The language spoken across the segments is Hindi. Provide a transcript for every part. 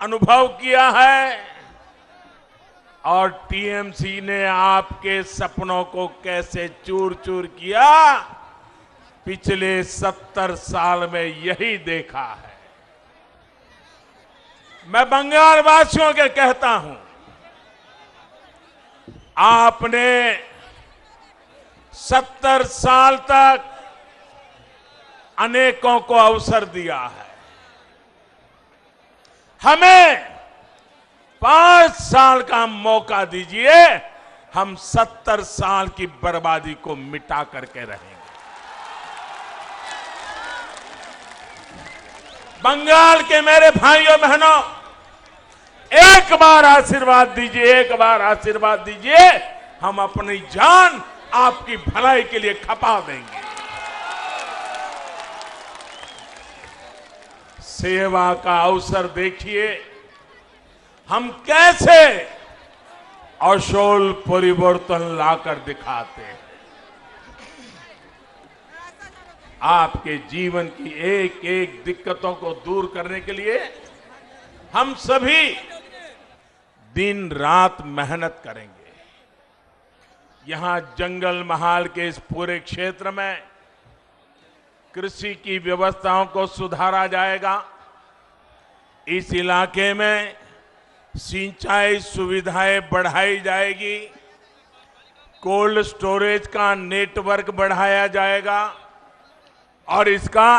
अनुभव किया है और टीएमसी ने आपके सपनों को कैसे चूर चूर किया, पिछले 70 साल में यही देखा है। मैं बंगाल वासियों के कहता हूं, आपने 70 साल तक अनेकों को अवसर दिया है। हमें 5 साल का मौका दीजिए, हम 70 साल की बर्बादी को मिटा करके रहेंगे। बंगाल के मेरे भाइयों बहनों, एक बार आशीर्वाद दीजिए, एक बार आशीर्वाद दीजिए, हम अपनी जान आपकी भलाई के लिए खपा देंगे। सेवा का अवसर देखिए, हम कैसे अशोल परिवर्तन लाकर दिखाते हैं। आपके जीवन की एक एक दिक्कतों को दूर करने के लिए हम सभी दिन रात मेहनत करेंगे। यहां जंगल महाल के इस पूरे क्षेत्र में कृषि की व्यवस्थाओं को सुधारा जाएगा। इस इलाके में सिंचाई सुविधाएं बढ़ाई जाएगी। कोल्ड स्टोरेज का नेटवर्क बढ़ाया जाएगा और इसका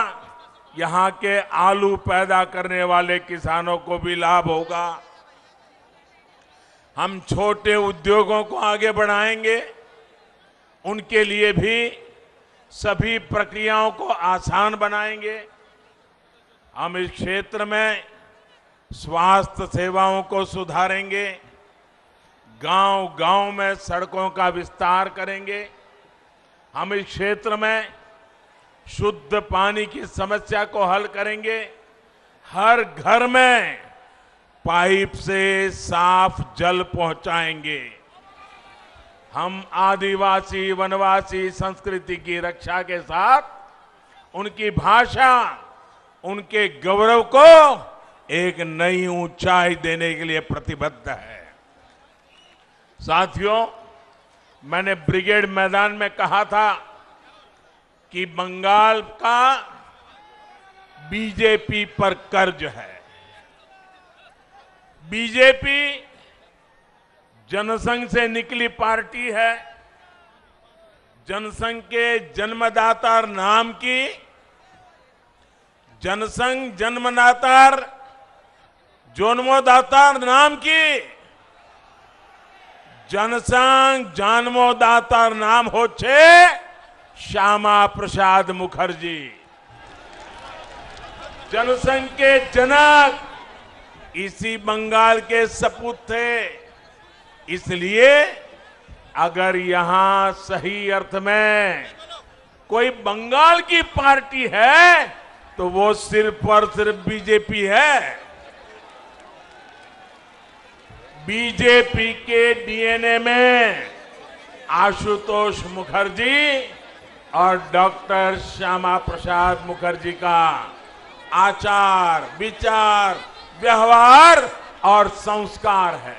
यहां के आलू पैदा करने वाले किसानों को भी लाभ होगा। हम छोटे उद्योगों को आगे बढ़ाएंगे, उनके लिए भी सभी प्रक्रियाओं को आसान बनाएंगे। हम इस क्षेत्र में स्वास्थ्य सेवाओं को सुधारेंगे, गांव-गांव में सड़कों का विस्तार करेंगे। हम इस क्षेत्र में शुद्ध पानी की समस्या को हल करेंगे। हर घर में पाइप से साफ जल पहुंचाएंगे। हम आदिवासी वनवासी संस्कृति की रक्षा के साथ उनकी भाषा, उनके गौरव को एक नई ऊंचाई देने के लिए प्रतिबद्ध है। साथियों, मैंने ब्रिगेड मैदान में कहा था कि बंगाल का बीजेपी पर कर्ज है। बीजेपी जनसंघ से निकली पार्टी है। जनसंघ के जन्मदाता नाम की, जनसंघ जन्मदाता जन्मोदाता नाम की, जनसंघ जन्मोदाता नाम होच्छे श्यामा प्रसाद मुखर्जी। जनसंघ के जनक इसी बंगाल के सपूत थे। इसलिए अगर यहां सही अर्थ में कोई बंगाल की पार्टी है तो वो सिर्फ और सिर्फ बीजेपी है। बीजेपी के डीएनए में आशुतोष मुखर्जी और डॉक्टर श्यामा प्रसाद मुखर्जी का आचार, विचार, व्यवहार और संस्कार है।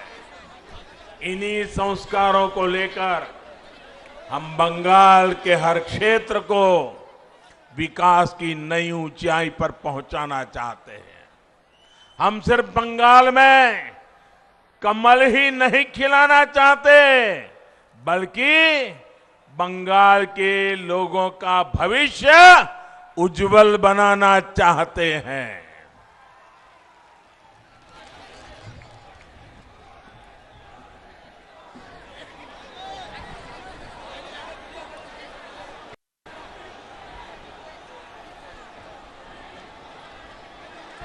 इन्हीं संस्कारों को लेकर हम बंगाल के हर क्षेत्र को विकास की नई ऊंचाई पर पहुंचाना चाहते हैं। हम सिर्फ बंगाल में कमल ही नहीं खिलाना चाहते, बल्कि बंगाल के लोगों का भविष्य उज्जवल बनाना चाहते हैं।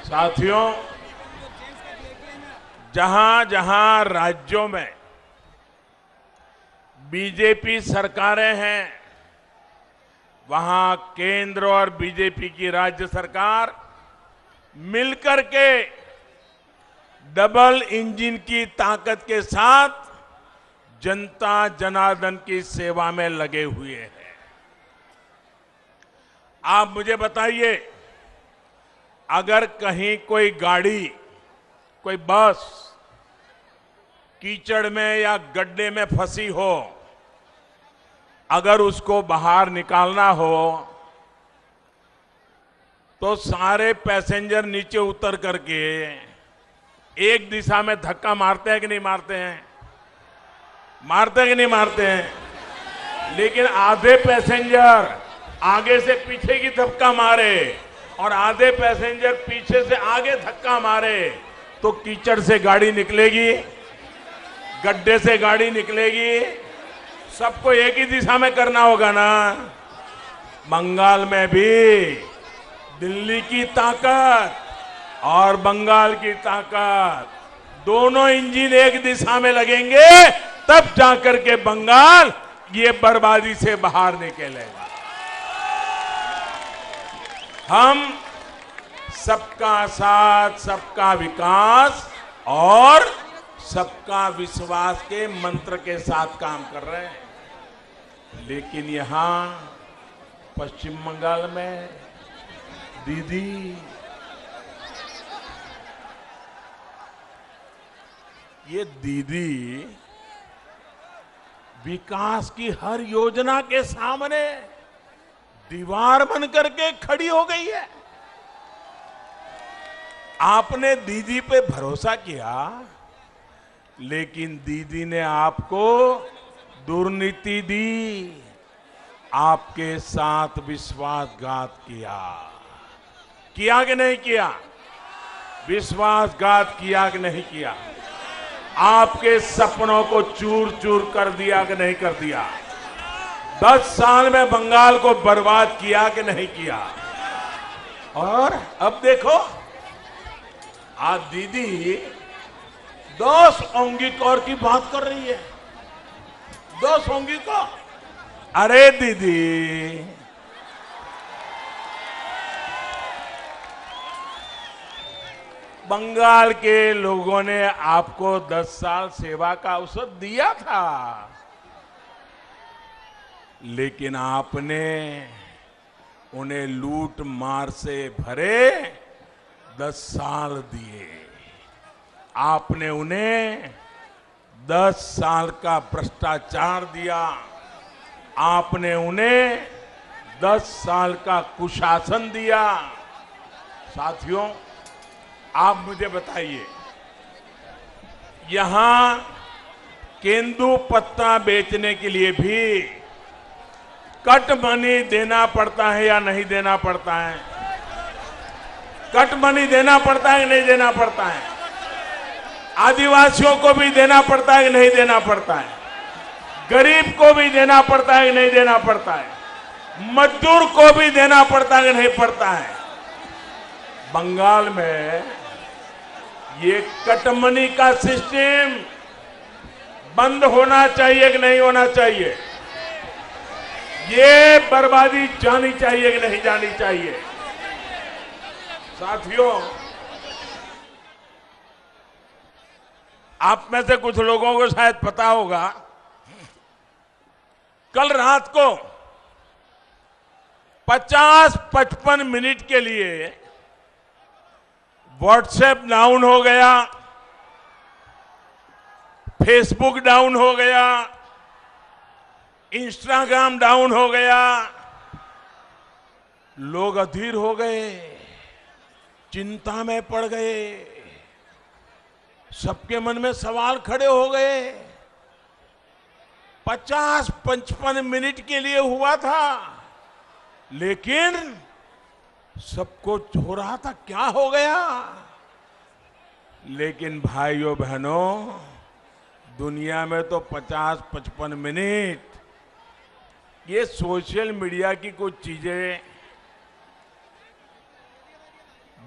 साथियों, जहां जहां राज्यों में बीजेपी सरकारें हैं, वहां केंद्र और बीजेपी की राज्य सरकार मिलकर के डबल इंजन की ताकत के साथ जनता जनार्दन की सेवा में लगे हुए हैं। आप मुझे बताइए, अगर कहीं कोई गाड़ी कोई बस कीचड़ में या गड्ढे में फंसी हो, अगर उसको बाहर निकालना हो तो सारे पैसेंजर नीचे उतर करके एक दिशा में धक्का मारते हैं कि नहीं मारते हैं? मारते हैं कि नहीं मारते हैं? लेकिन आधे पैसेंजर आगे से पीछे की धक्का मारे और आधे पैसेंजर पीछे से आगे धक्का मारे तो कीचड़ से गाड़ी निकलेगी, गड्ढे से गाड़ी निकलेगी। सबको एक ही दिशा में करना होगा ना। बंगाल में भी दिल्ली की ताकत और बंगाल की ताकत, दोनों इंजन एक दिशा में लगेंगे तब जाकर के बंगाल ये बर्बादी से बाहर निकलेगा। हम सबका साथ, सबका विकास और सबका विश्वास के मंत्र के साथ काम कर रहे हैं। लेकिन यहां पश्चिम बंगाल में दीदी, ये दीदी विकास की हर योजना के सामने दीवार बन करके खड़ी हो गई है। आपने दीदी पे भरोसा किया, लेकिन दीदी ने आपको दुर्नीति दी, आपके साथ विश्वासघात किया। किया कि नहीं किया? विश्वासघात किया कि नहीं किया? आपके सपनों को चूर चूर कर दिया कि नहीं कर दिया? 10 साल में बंगाल को बर्बाद किया कि नहीं किया? और अब देखो, आज दीदी 10 औंगीकौर की बात कर रही है। 10 औंगीकौर। अरे दीदी, बंगाल के लोगों ने आपको 10 साल सेवा का अवसर दिया था, लेकिन आपने उन्हें लूट मार से भरे 10 साल दिए। आपने उन्हें 10 साल का भ्रष्टाचार दिया। आपने उन्हें 10 साल का कुशासन दिया। साथियों, आप मुझे बताइए, यहां केंदू पत्ता बेचने के लिए भी कट मनी देना पड़ता है या नहीं देना पड़ता है? कट मनी देना पड़ता है कि नहीं देना पड़ता है? आदिवासियों को भी देना पड़ता है कि नहीं देना पड़ता है? गरीब को भी देना पड़ता है कि नहीं देना पड़ता है? मजदूर को भी देना पड़ता है कि नहीं पड़ता है? बंगाल में ये कटमनी का सिस्टम बंद होना चाहिए कि नहीं होना चाहिए? ये बर्बादी जानी चाहिए कि नहीं जानी चाहिए? साथियों, आप में से कुछ लोगों को शायद पता होगा, कल रात को 50-55 मिनट के लिए व्हाट्सएप डाउन हो गया, फेसबुक डाउन हो गया, इंस्टाग्राम डाउन हो गया। लोग अधीर हो गए, चिंता में पड़ गए, सबके मन में सवाल खड़े हो गए। 50-55 मिनट के लिए हुआ था, लेकिन सबको हो रहा था क्या हो गया। लेकिन भाइयों बहनों, दुनिया में तो 50-55 मिनट ये सोशल मीडिया की कुछ चीजें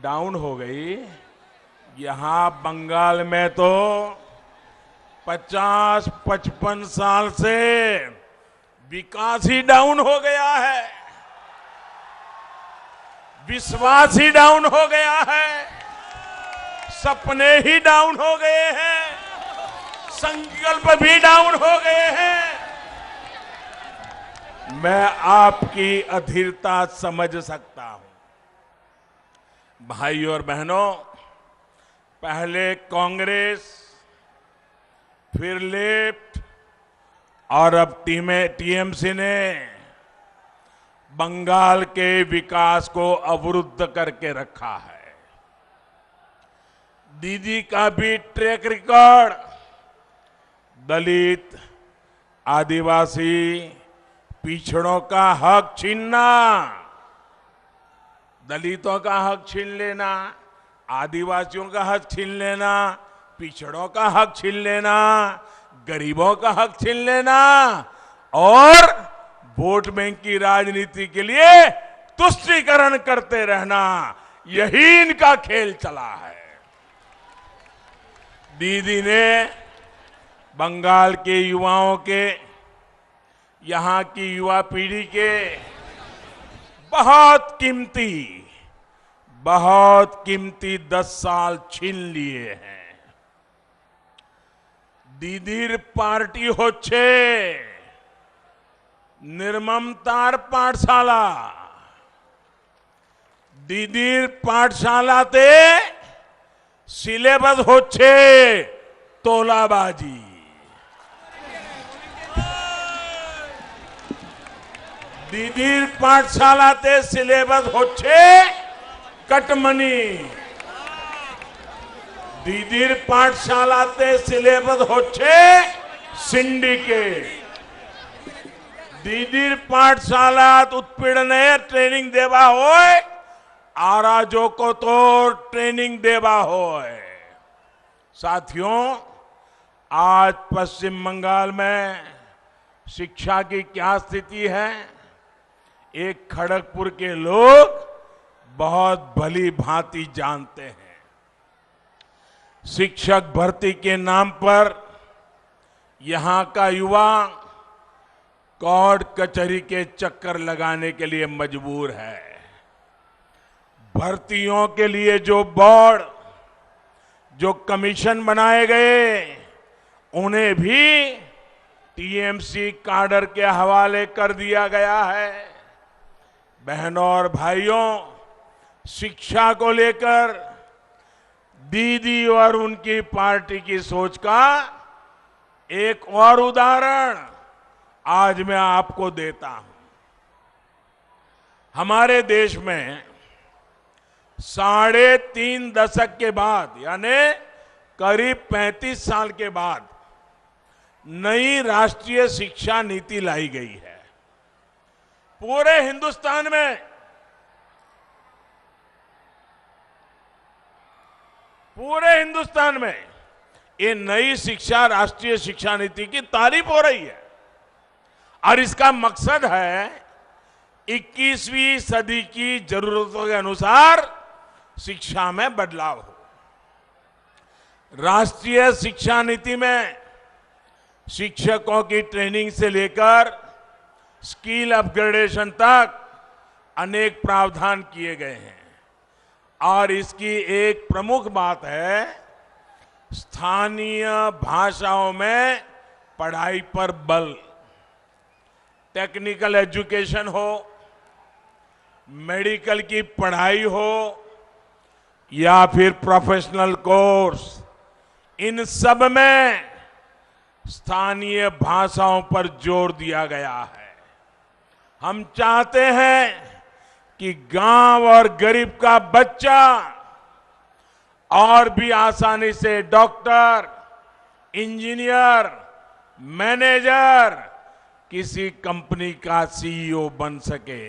डाउन हो गई। यहां बंगाल में तो 50-55 साल से विकास ही डाउन हो गया है, विश्वास ही डाउन हो गया है, सपने ही डाउन हो गए हैं, संकल्प भी डाउन हो गए हैं। मैं आपकी अधीरता समझ सकता हूं। भाइयों और बहनों, पहले कांग्रेस, फिर लेफ्ट और अब टीएमसी ने बंगाल के विकास को अवरुद्ध करके रखा है। दीदी का भी ट्रैक रिकॉर्ड दलित, आदिवासी, पिछड़ों का हक छीनना, दलितों का हक छीन लेना, आदिवासियों का हक छीन लेना, पिछड़ों का हक छीन लेना, गरीबों का हक छीन लेना और वोट बैंक की राजनीति के लिए तुष्टीकरण करते रहना, यही इनका खेल चला है। दीदी ने बंगाल के युवाओं के, यहां की युवा पीढ़ी के बहुत कीमती 10 साल छीन लिए हैं। दीदीर पार्टी होच्छे निर्ममतार पाठशाला। दीदीर पाठशालाते सिलेबस होच्छे तोलाबाजी। दीदीर पाठशालाते सिलेबस होच्छे कटमनी। दीदीर पाठशालाते सिलेबस होच्छे सिंडिकेट। दीदीर पाठशालात उत्पीड़ने ट्रेनिंग देवा होय, आराजो को तो ट्रेनिंग देवा होय। साथियों, आज पश्चिम बंगाल में शिक्षा की क्या स्थिति है, एक खड़गपुर के लोग बहुत भली भांति जानते हैं। शिक्षक भर्ती के नाम पर यहां का युवा कोर्ट कचहरी के चक्कर लगाने के लिए मजबूर है। भर्तियों के लिए जो बोर्ड, जो कमीशन बनाए गए, उन्हें भी टीएमसी काडर के हवाले कर दिया गया है। बहनों और भाइयों, शिक्षा को लेकर दीदी और उनकी पार्टी की सोच का एक और उदाहरण आज मैं आपको देता हूं। हमारे देश में 3.5 दशक के बाद, यानी करीब 35 साल के बाद नई राष्ट्रीय शिक्षा नीति लाई गई है। पूरे हिंदुस्तान में ये नई राष्ट्रीय शिक्षा नीति की तारीफ हो रही है और इसका मकसद है 21वीं सदी की जरूरतों के अनुसार शिक्षा में बदलाव हो। राष्ट्रीय शिक्षा नीति में शिक्षकों की ट्रेनिंग से लेकर स्किल अपग्रेडेशन तक अनेक प्रावधान किए गए हैं और इसकी एक प्रमुख बात है स्थानीय भाषाओं में पढ़ाई पर बल। टेक्निकल एजुकेशन हो, मेडिकल की पढ़ाई हो या फिर प्रोफेशनल कोर्स, इन सब में स्थानीय भाषाओं पर जोर दिया गया है। हम चाहते हैं कि गांव और गरीब का बच्चा और भी आसानी से डॉक्टर, इंजीनियर, मैनेजर, किसी कंपनी का सीईओ बन सके।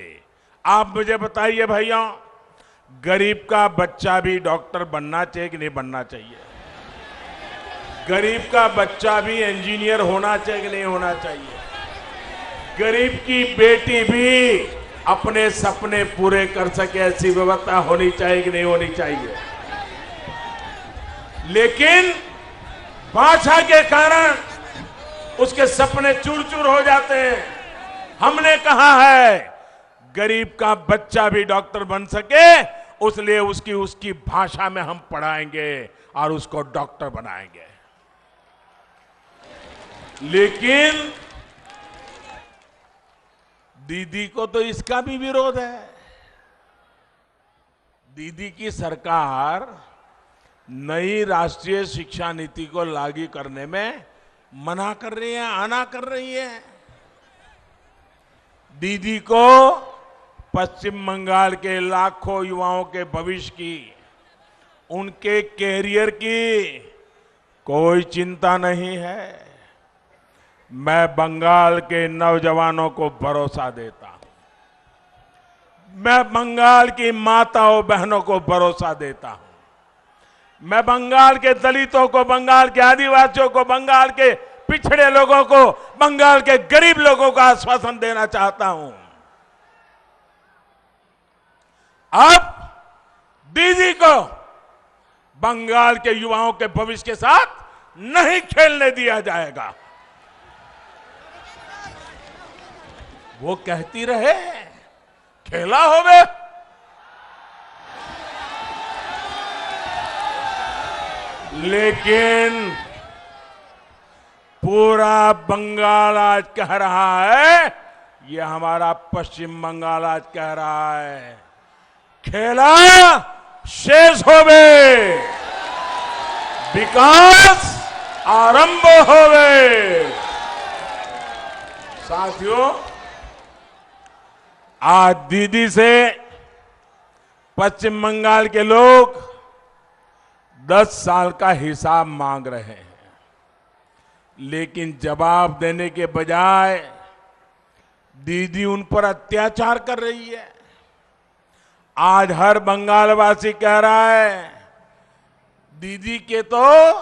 आप मुझे बताइए भैया, गरीब का बच्चा भी डॉक्टर बनना चाहिए कि नहीं बनना चाहिए? गरीब का बच्चा भी इंजीनियर होना चाहिए कि नहीं होना चाहिए? गरीब की बेटी भी अपने सपने पूरे कर सके, ऐसी व्यवस्था होनी चाहिए कि नहीं होनी चाहिए? लेकिन भाषा के कारण उसके सपने चूर चूर हो जाते हैं। हमने कहा है गरीब का बच्चा भी डॉक्टर बन सके, उसलिए उसकी भाषा में हम पढ़ाएंगे और उसको डॉक्टर बनाएंगे। लेकिन दीदी को तो इसका भी विरोध है। दीदी की सरकार नई राष्ट्रीय शिक्षा नीति को लागू करने में मना कर रही है, आना कर रही है। दीदी को पश्चिम बंगाल के लाखों युवाओं के भविष्य की, उनके कैरियर की कोई चिंता नहीं है। मैं बंगाल के नौजवानों को भरोसा देता हूं, मैं बंगाल की माताओं बहनों को भरोसा देता हूं, मैं बंगाल के दलितों को, बंगाल के आदिवासियों को, बंगाल के पिछड़े लोगों को, बंगाल के गरीब लोगों को आश्वासन देना चाहता हूं। अब दीदी को बंगाल के युवाओं के भविष्य के साथ नहीं खेलने दिया जाएगा। वो कहती रहे खेला होवे, लेकिन पूरा बंगाल आज कह रहा है, ये हमारा पश्चिम बंगाल आज कह रहा है, खेला शेष होवे, विकास आरंभ होवे। साथियों, आज दीदी से पश्चिम बंगाल के लोग 10 साल का हिसाब मांग रहे हैं, लेकिन जवाब देने के बजाय दीदी उन पर अत्याचार कर रही है। आज हर बंगालवासी कह रहा है, दीदी के तो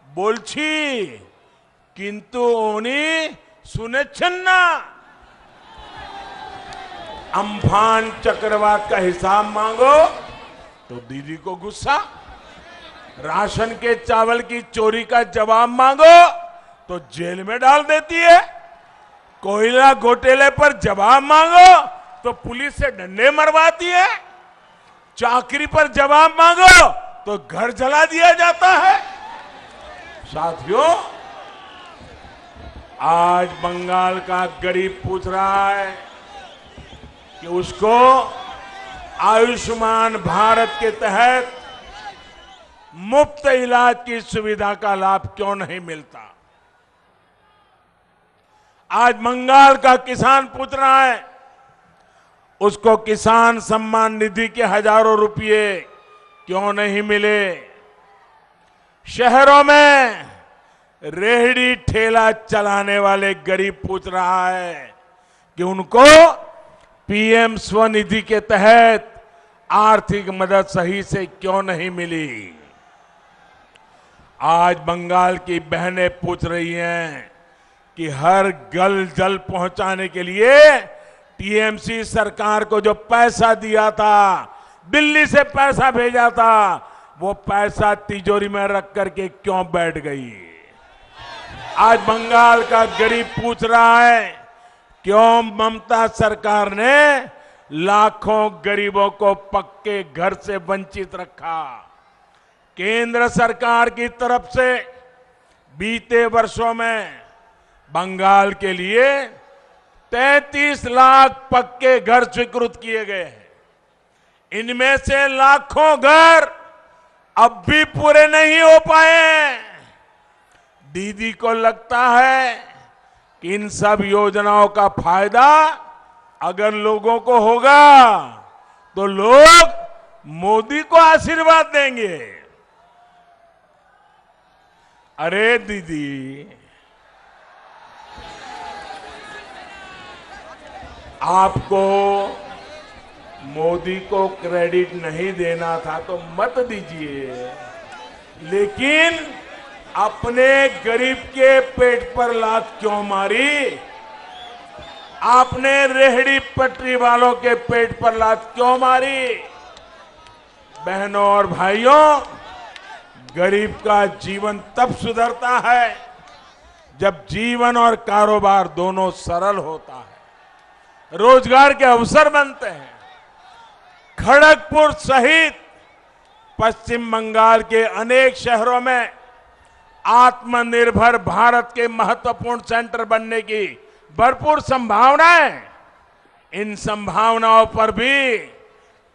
बोलछी किंतु उन्हीं सुनेछन ना। अम्फान चक्रवात का हिसाब मांगो तो दीदी को गुस्सा, राशन के चावल की चोरी का जवाब मांगो तो जेल में डाल देती है, कोयला घोटाले पर जवाब मांगो तो पुलिस से डंडे मरवाती है, चाकरी पर जवाब मांगो तो घर जला दिया जाता है। साथियों, आज बंगाल का गरीब पूछ रहा है कि उसको आयुष्मान भारत के तहत मुफ्त इलाज की सुविधा का लाभ क्यों नहीं मिलता। आज बंगाल का किसान पूछ रहा है, उसको किसान सम्मान निधि के हजारों रुपए क्यों नहीं मिले। शहरों में रेहड़ी ठेला चलाने वाले गरीब पूछ रहा है कि उनको पीएम स्वनिधि के तहत आर्थिक मदद सही से क्यों नहीं मिली। आज बंगाल की बहनें पूछ रही हैं कि हर गल जल पहुंचाने के लिए टीएमसी सरकार को जो पैसा दिया था, दिल्ली से पैसा भेजा था, वो पैसा तिजोरी में रख करके क्यों बैठ गई। आज बंगाल का गरीब पूछ रहा है, क्यों ममता सरकार ने लाखों गरीबों को पक्के घर से वंचित रखा। केंद्र सरकार की तरफ से बीते वर्षों में बंगाल के लिए 33 लाख पक्के घर स्वीकृत किए गए हैं। इनमें से लाखों घर अब भी पूरे नहीं हो पाए। दीदी को लगता है कि इन सब योजनाओं का फायदा अगर लोगों को होगा तो लोग मोदी को आशीर्वाद देंगे। अरे दीदी, आपको मोदी को क्रेडिट नहीं देना था तो मत दीजिए, लेकिन अपने गरीब के पेट पर लात क्यों मारी। आपने रेहड़ी पटरी वालों के पेट पर लात क्यों मारी। बहनों और भाइयों, गरीब का जीवन तब सुधरता है जब जीवन और कारोबार दोनों सरल होता है, रोजगार के अवसर बनते हैं। खड़गपुर सहित पश्चिम बंगाल के अनेक शहरों में आत्मनिर्भर भारत के महत्वपूर्ण सेंटर बनने की भरपूर संभावनाएं। इन संभावनाओं पर भी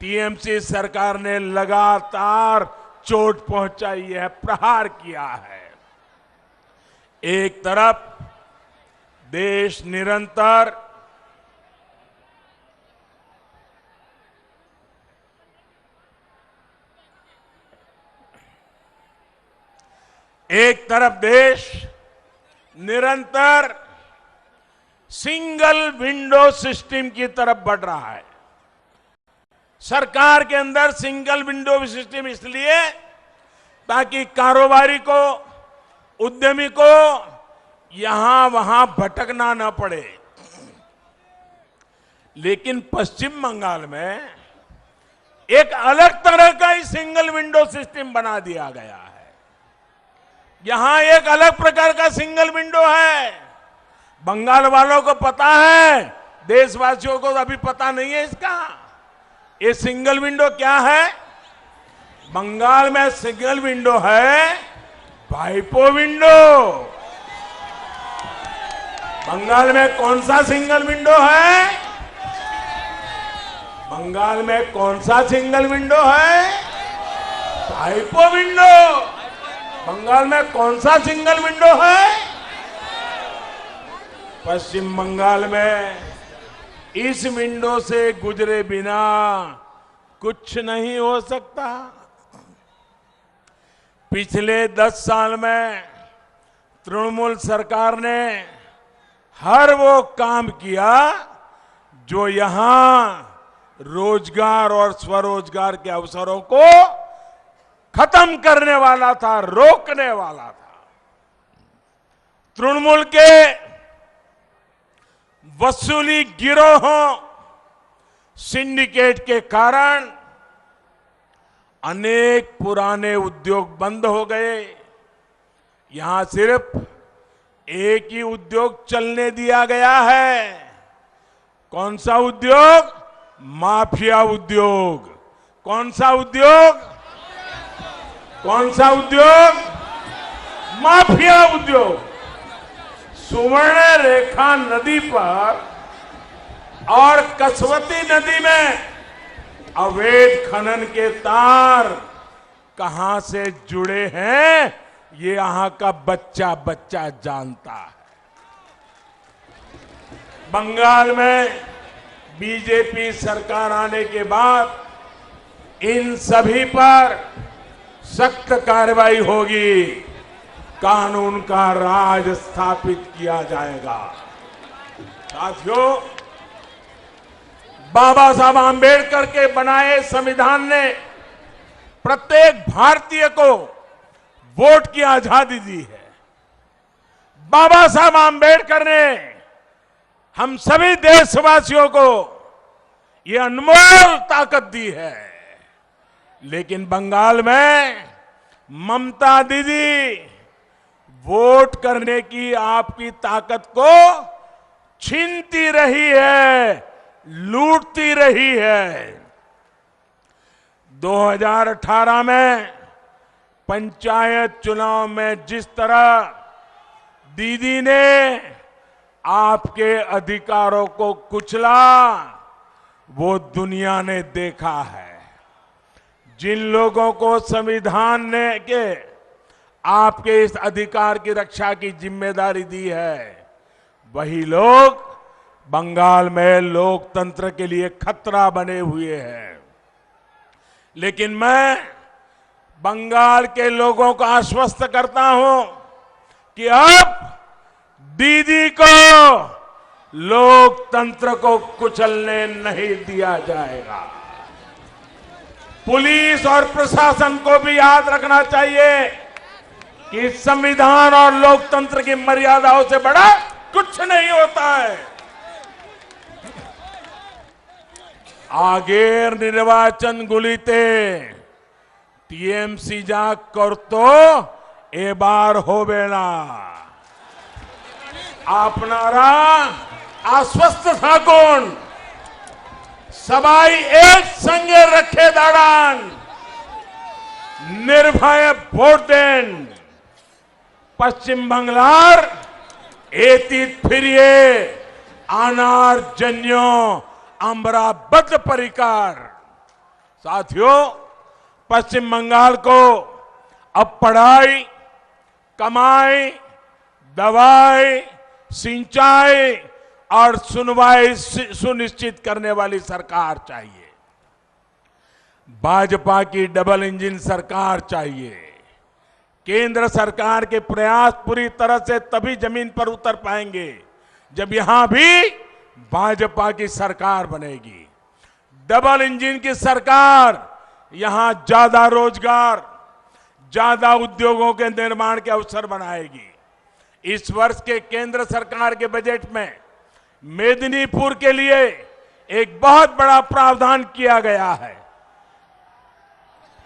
टीएमसी सरकार ने लगातार चोट पहुंचाई है, प्रहार किया है। एक तरफ देश निरंतर निरंतर सिंगल विंडो सिस्टम की तरफ बढ़ रहा है। सरकार के अंदर सिंगल विंडो सिस्टम इसलिए ताकि कारोबारी को, उद्यमी को यहां वहां भटकना न पड़े। लेकिन पश्चिम बंगाल में एक अलग तरह का ही सिंगल विंडो सिस्टम बना दिया गया है। यहां एक अलग प्रकार का सिंगल विंडो है। बंगाल वालों को पता है, देशवासियों को अभी पता नहीं है इसका। ये सिंगल विंडो क्या है? बंगाल में सिंगल विंडो है वाइपो विंडो। बंगाल में कौन सा सिंगल विंडो है? बंगाल में कौन सा सिंगल विंडो है? वाइपो विंडो। बंगाल में कौन सा सिंगल विंडो है? पश्चिम बंगाल में इस विंडो से गुजरे बिना कुछ नहीं हो सकता। पिछले 10 साल में तृणमूल सरकार ने हर वो काम किया जो यहां रोजगार और स्वरोजगार के अवसरों को खत्म करने वाला था, रोकने वाला था। तृणमूल के वसूली गिरोहों, सिंडिकेट के कारण अनेक पुराने उद्योग बंद हो गए। यहां सिर्फ एक ही उद्योग चलने दिया गया है। कौन सा उद्योग? माफिया उद्योग। कौन सा उद्योग? कौन सा उद्योग? माफिया उद्योग। सुवर्ण रेखा नदी पर और कसवती नदी में अवैध खनन के तार कहां से जुड़े हैं, ये यहां का बच्चा बच्चा जानता है। बंगाल में बीजेपी सरकार आने के बाद इन सभी पर सख्त कार्रवाई होगी। कानून का राज स्थापित किया जाएगा। साथियों, बाबा साहब आंबेडकर के बनाए संविधान ने प्रत्येक भारतीय को वोट की आजादी दी है। बाबा साहब आंबेडकर ने हम सभी देशवासियों को ये अनमोल ताकत दी है। लेकिन बंगाल में ममता दीदी वोट करने की आपकी ताकत को छीनती रही है, लूटती रही है। 2018 में पंचायत चुनाव में जिस तरह दीदी ने आपके अधिकारों को कुचला, वो दुनिया ने देखा है। जिन लोगों को संविधान ने के आपके इस अधिकार की रक्षा की जिम्मेदारी दी है, वही लोग बंगाल में लोकतंत्र के लिए खतरा बने हुए हैं। लेकिन मैं बंगाल के लोगों को आश्वस्त करता हूं कि अब दीदी को लोकतंत्र को कुचलने नहीं दिया जाएगा। पुलिस और प्रशासन को भी याद रखना चाहिए कि संविधान और लोकतंत्र की मर्यादाओं से बड़ा कुछ नहीं होता है। আগের নির্বাচনগুলিতে টিএমসি যা করত এবার হবে না। আপনারা আশ্বস্ত থাকুন, সবাই এক সঙ্গে রক্ষে দাঁড়ান, নির্ভয়ে ভোট দেন। পশ্চিম বাংলার এতিত ফিরিয়ে আনার জন্য আমরা बद्ध परिकार। साथियों, पश्चिम बंगाल को अब पढ़ाई, कमाई, दवाई, सिंचाई और सुनवाई सुनिश्चित करने वाली सरकार चाहिए। भाजपा की डबल इंजन सरकार चाहिए। केंद्र सरकार के प्रयास पूरी तरह से तभी जमीन पर उतर पाएंगे जब यहां भी भाजपा की सरकार बनेगी। डबल इंजन की सरकार यहां ज्यादा रोजगार, ज्यादा उद्योगों के निर्माण के अवसर बनाएगी। इस वर्ष के केंद्र सरकार के बजट में मेदिनीपुर के लिए एक बहुत बड़ा प्रावधान किया गया है।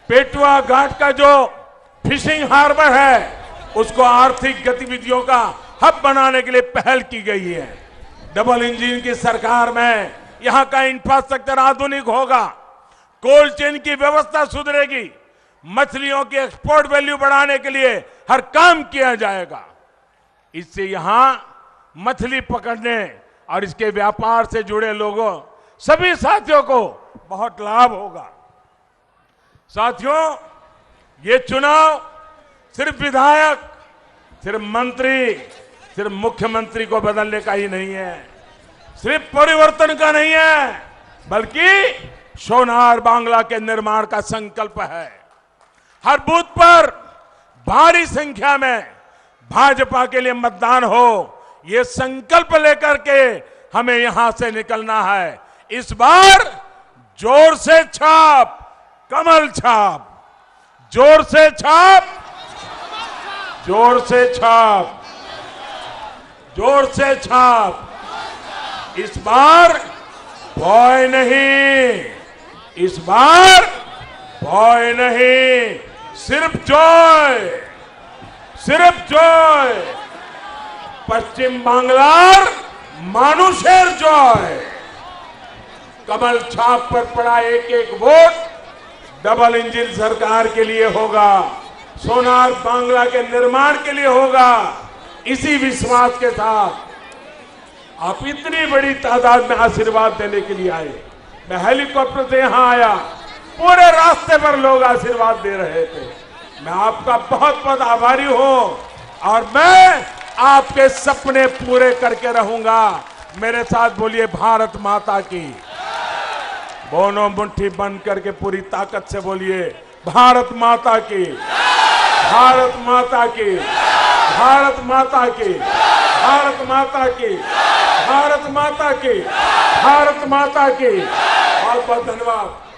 पेटवा घाट का जो फिशिंग हार्बर है उसको आर्थिक गतिविधियों का हब बनाने के लिए पहल की गई है। डबल इंजन की सरकार में यहां का इंफ्रास्ट्रक्चर आधुनिक होगा, कोल्ड चेन की व्यवस्था सुधरेगी, मछलियों की एक्सपोर्ट वैल्यू बढ़ाने के लिए हर काम किया जाएगा। इससे यहां मछली पकड़ने और इसके व्यापार से जुड़े लोगों, सभी साथियों को बहुत लाभ होगा। साथियों, ये चुनाव सिर्फ विधायक, सिर्फ मंत्री, सिर्फ मुख्यमंत्री को बदलने का ही नहीं है, सिर्फ परिवर्तन का नहीं है, बल्कि सोनार बांग्ला के निर्माण का संकल्प है। हर बूथ पर भारी संख्या में भाजपा के लिए मतदान हो, ये संकल्प लेकर के हमें यहां से निकलना है। इस बार जोर से छाप, कमल छाप, जोर से छाप, जोर से छाप, जोर से छाप। इस बार भय नहीं, इस बार भय नहीं, सिर्फ जय, सिर्फ जय। पश्चिम बांग्लार मानुषेर जय। कमल छाप पर पड़ा एक एक वोट डबल इंजन सरकार के लिए होगा, सोनार बांग्ला के निर्माण के लिए होगा। इसी विश्वास के साथ आप इतनी बड़ी तादाद में आशीर्वाद देने के लिए आए। मैं हेलीकॉप्टर से यहां आया, पूरे रास्ते पर लोग आशीर्वाद दे रहे थे। मैं आपका बहुत बहुत आभारी हूं और मैं आपके सपने पूरे करके रहूंगा। मेरे साथ बोलिए भारत माता की। दोनों मुट्ठी बंद करके पूरी ताकत से बोलिए भारत माता की, भारत माता की, भारत माता की, भारत माता की, भारत माता की, भारत माता की। बहुत बहुत धन्यवाद।